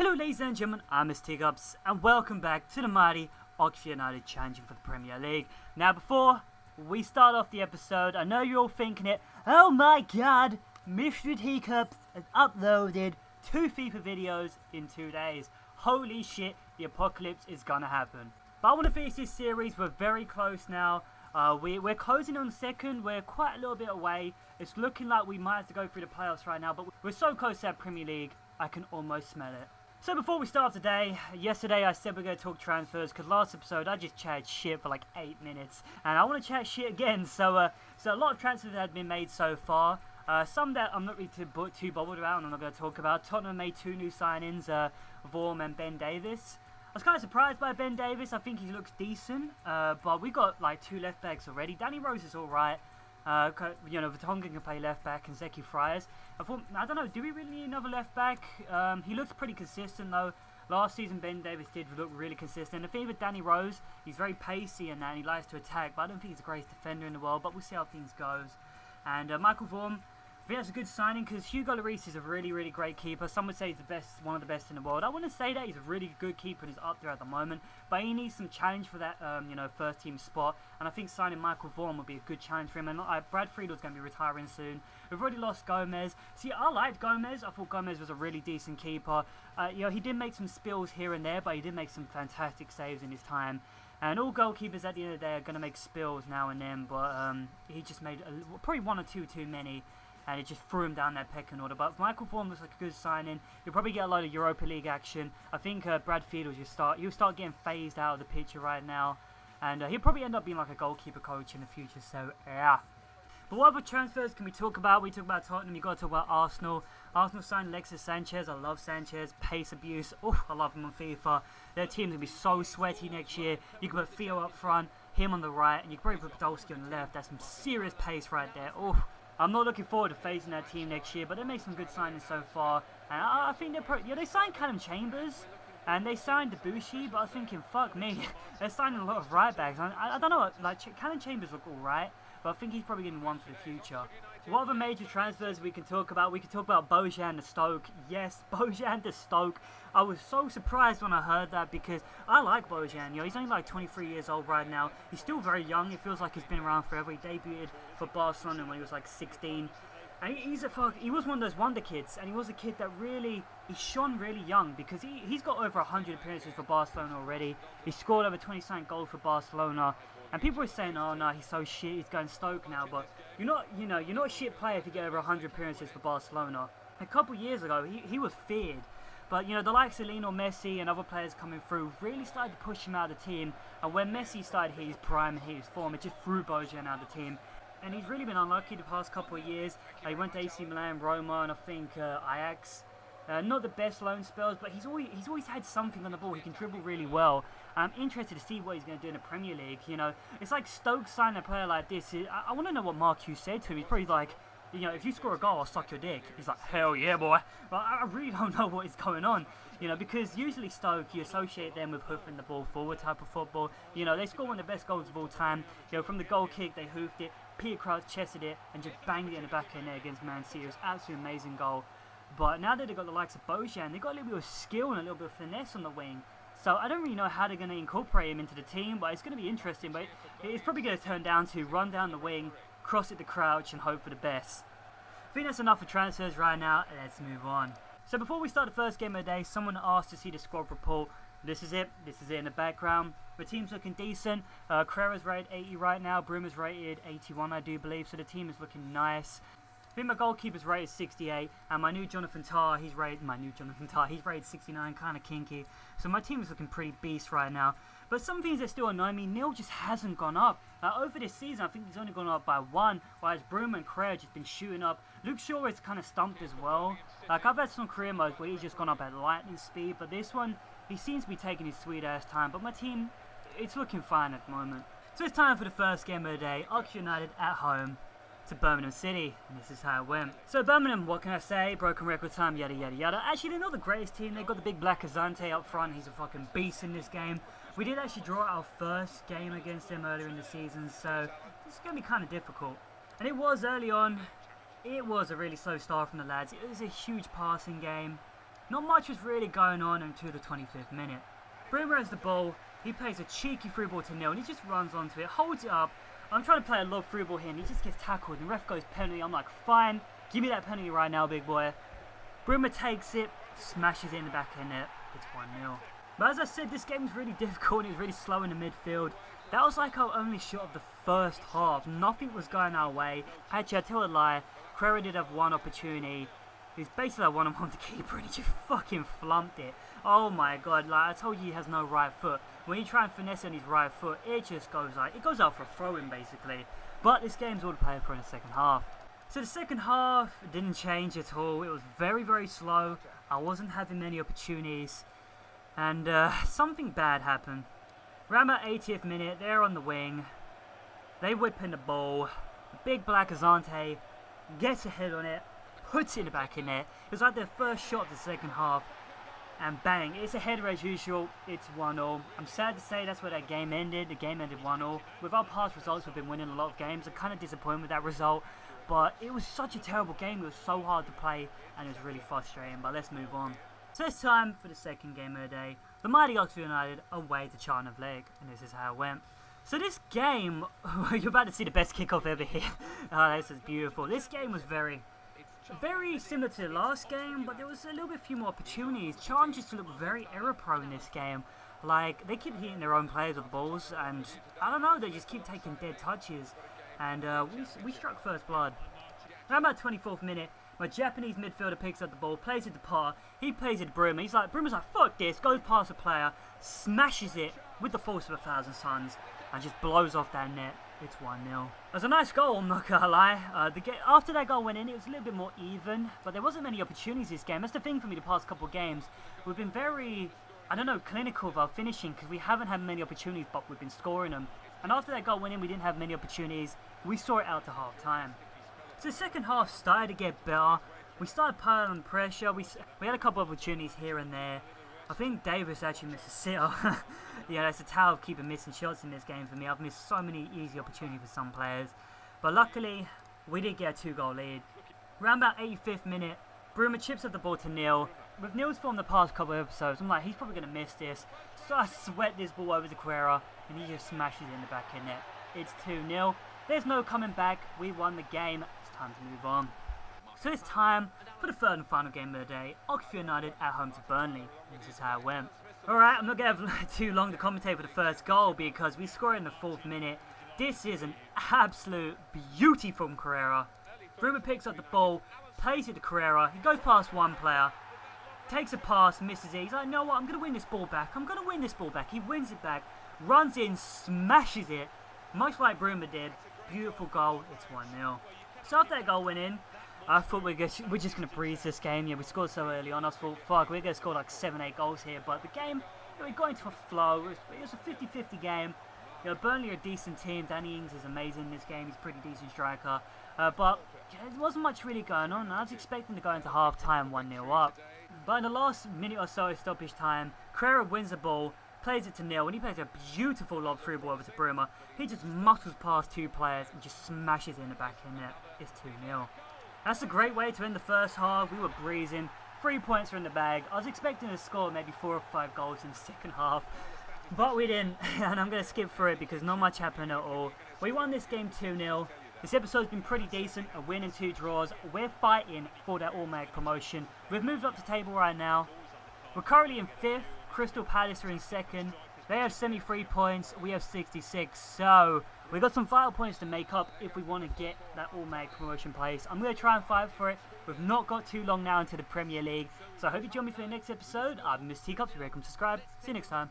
Hello ladies and gentlemen, I'm Mr. Teagups, and welcome back to the mighty Oxford United challenging for the Premier League. Now before we start off the episode, I know you're all thinking it, oh my god, Mr. Teacups has uploaded 2 FIFA videos in 2 days. Holy shit, the apocalypse is gonna happen. But I want to finish this series, we're very close now. We're closing on second, we're quite a little bit away. It's looking like we might have to go through the playoffs right now, but we're so close to that Premier League, I can almost smell it. So before we start today, yesterday I said we're going to talk transfers because last episode I just chatted shit for like 8 minutes. And I want to chat shit again, so a lot of transfers have been made so far. Some that I'm not really too bothered about and I'm not going to talk about. Tottenham made 2 new signings, Vorm and Ben Davis. I was kind of surprised by Ben Davis, I think he looks decent, but we got like 2 left backs already. Danny Rose is alright. You know, Vertonghen can play left back and Zeki Friars. I don't know, do we really need another left back? He looks pretty consistent though. Last season Ben Davis did look really consistent. The thing with Danny Rose, he's very pacey and he likes to attack, but I don't think he's the greatest defender in the world, but we'll see how things goes. And Michael Vorm, I think that's a good signing because Hugo Lloris is a really, really great keeper. Some would say he's the best, one of the best in the world. I wouldn't say that he's a really good keeper and he's up there at the moment, but he needs some challenge for that, you know, first team spot. And I think signing Michael Vorm would be a good challenge for him. And Brad Friedel's going to be retiring soon. We've already lost Gomez. See, I liked Gomez. I thought Gomez was a really decent keeper. You know, he did make some spills here and there, but he did make some fantastic saves in his time. And all goalkeepers at the end of the day are going to make spills now and then, but he just made probably 1 or 2 too many. And it just threw him down that pecking order. But Michael Vorm looks like a good signing. He'll probably get a lot of Europa League action. I think Brad Friedel he'll start getting phased out of the picture right now. And he'll probably end up being like a goalkeeper coach in the future. So, yeah. But what other transfers can we talk about? We talk about Tottenham. You've got to talk about Arsenal. Arsenal signed Alexis Sanchez. I love Sanchez. Pace abuse. Oh, I love him on FIFA. Their team's going to be so sweaty next year. You can put Theo up front, him on the right, and you can probably put Podolski on the left. That's some serious pace right there. Oh. I'm not looking forward to facing that team next year, but they made some good signings so far. And I think they signed Callum Chambers and they signed Debussy, but I was thinking, fuck me, they're signing a lot of right backs. I don't know, like Callum Chambers look alright, but I think he's probably getting one for the future. What other major transfers we can talk about? We can talk about Bojan to Stoke. Yes, Bojan to Stoke. I was so surprised when I heard that because I like Bojan. You know, he's only like 23 years old right now. He's still very young. It feels like he's been around forever. He debuted for Barcelona when he was like 16. And he was one of those wonder kids. And he was a kid that he shone really young because he's got over 100 appearances for Barcelona already. He scored over 20-something goals for Barcelona. And people were saying, oh no, he's so shit, he's going Stoke now, but you're not a shit player if you get over 100 appearances for Barcelona. A couple years ago, he was feared. But, you know, the likes of Lionel Messi and other players coming through really started to push him out of the team. And when Messi started his prime and his form, it just threw Bojan out of the team. And he's really been unlucky the past couple of years. He went to AC Milan, Roma, and I think Ajax. Not the best loan spells, but he's always had something on the ball. He can dribble really well. I'm interested to see what he's going to do in the Premier League. You know, it's like Stoke signing a player like this. I want to know what Mark Hughes said to him. He's probably like, you know, if you score a goal, I'll suck your dick. He's like, hell yeah, boy. But I really don't know what is going on. You know, because usually Stoke, you associate them with hoofing the ball forward type of football. You know, they score one of the best goals of all time. You know, from the goal kick, they hoofed it. Peter Crouch chested it and just banged it in the back of the net against Man City. It was an absolutely amazing goal. But now that they've got the likes of Bojan, they've got a little bit of skill and a little bit of finesse on the wing. So I don't really know how they're going to incorporate him into the team, but it's going to be interesting. But it's probably going to turn down to run down the wing, cross it to Crouch and hope for the best. I think that's enough for transfers right now. Let's move on. So before we start the first game of the day, someone asked to see the squad report. This is it in the background. The team's looking decent. Carrera's rated 80 right now. Bruma's rated 81, I do believe. So the team is looking nice. I think my goalkeeper's rated 68, and my new Jonathan Tah, he's rated 69, kind of kinky. So my team is looking pretty beast right now. But some things that still annoy me, Neil just hasn't gone up. Over this season, I think he's only gone up by 1, whereas Bruma and Carrera just been shooting up. Luke Shaw is kind of stumped as well. Like, I've had some career modes where he's just gone up at lightning speed, but this one, he seems to be taking his sweet ass time. But my team, it's looking fine at the moment. So it's time for the first game of the day. Oxford United at home to Birmingham City, and this is how it went. So Birmingham, what can I say? Broken record time, yada yada yada. Actually, they're not the greatest team. They've got the big Black Azante up front. He's a fucking beast in this game. We did actually draw our first game against them earlier in the season, so this is going to be kind of difficult. And it was early on. It was a really slow start from the lads. It was a huge passing game. Not much was really going on until the 25th minute. Bruma has the ball, he plays a cheeky through ball to Neil and he just runs onto it, holds it up. I'm trying to play a lob through ball here and he just gets tackled and the ref goes penalty. I'm like, fine, give me that penalty right now, big boy. Bruma takes it, smashes it in the back of the net. It's 1-0. But as I said, this game was really difficult and it was really slow in the midfield. That was like our only shot of the first half. Nothing was going our way. Actually, I tell a lie, Carrera did have one opportunity. He's basically like one-on-one the keeper and he just fucking flumped it. Oh my god, like I told you he has no right foot. When you try and finesse on his right foot, it just goes like, it goes out for a throw-in basically. But this game's all to play for in the second half. So the second half didn't change at all. It was very, very slow. I wasn't having many opportunities. And something bad happened. Around about 80th minute, they're on the wing. They whip in the ball. The big black Azante gets a head on it, puts it in the back of the net. It was like their first shot of the second half. And bang, it's a header as usual. It's 1-0. I'm sad to say that's where that game ended. The game ended 1-0. With our past results, we've been winning a lot of games. I'm kind of disappointed with that result. But it was such a terrible game. It was so hard to play and it was really frustrating. But let's move on. So it's time for the second game of the day. The mighty Oxford United away to Charlton Lake. And this is how it went. So this game, you're about to see the best kickoff ever here. This is beautiful. This game was very similar to the last game, but there was a little bit few more opportunities. Charlton just looked very error prone in this game. Like, they keep hitting their own players with the balls, and I don't know, they just keep taking dead touches. And we struck first blood. Around about 24th minute, my Japanese midfielder picks up the ball, plays it to Parr. He plays it to Bruma. Bruma's like, fuck this, goes past the player, smashes it with the force of 1,000 suns, and just blows off that net. It's 1-0. It was a nice goal, I'm not gonna lie. After that goal went in, it was a little bit more even, but there wasn't many opportunities this game. That's the thing for me the past couple of games. We've been very, I don't know, clinical with our finishing, because we haven't had many opportunities, but we've been scoring them. And after that goal went in, we didn't have many opportunities. We saw it out to half time. So the second half started to get better. We started piling on pressure. We had a couple of opportunities here and there. I think Davis actually missed a sitter. Yeah, that's a tale of keeping missing shots in this game for me. I've missed so many easy opportunities for some players. But luckily, we did get a 2-goal lead. Around about 85th minute, Bruma chips up the ball to Neil. With Neil's form the past couple of episodes, I'm like, he's probably going to miss this. So I sweat this ball over to Carrera, and he just smashes it in the back of the net. It's 2-0. There's no coming back. We won the game. It's time to move on. So it's time for the third and final game of the day. Oxford United at home to Burnley. This is how it went. Alright, I'm not going to have too long to commentate for the first goal because we scored in the 4th minute. This is an absolute beauty from Carrera. Bruma picks up the ball, plays it to Carrera. He goes past one player, takes a pass, misses it. He's like, you know what, I'm going to win this ball back. I'm going to win this ball back. He wins it back, runs in, smashes it, much like Bruma did. Beautiful goal. It's 1-0. So after that goal went in, I thought we're just going to breeze this game. Yeah, we scored so early on. I thought, fuck, we're going to score like 7-8 goals here. But the game, we got into a flow. It was a 50-50 game. You know, Burnley are a decent team. Danny Ings is amazing in this game. He's a pretty decent striker. But there wasn't much really going on. I was expecting to go into half-time 1-0 up. But in the last minute or so of stoppage time, Carrera wins the ball, plays it to Neil, and he plays a beautiful lob through ball over to Bruma. He just muscles past two players and just smashes it in the back of the net. It's 2-0. That's a great way to end the first half. We were breezing. 3 points were in the bag. I was expecting to score maybe 4 or 5 goals in the second half. But we didn't. And I'm going to skip through it because not much happened at all. We won this game 2-0. This episode's been pretty decent. A win and 2 draws. We're fighting for that automatic promotion. We've moved up the table right now. We're currently in 5th. Crystal Palace are in 2nd. They have 73 points. We have 66. So we've got some vital points to make up if we want to get that automatic promotion place. I'm going to try and fight for it. We've not got too long now into the Premier League. So I hope you join me for the next episode. I've been Mr. Teacups. You're welcome to subscribe. See you next time.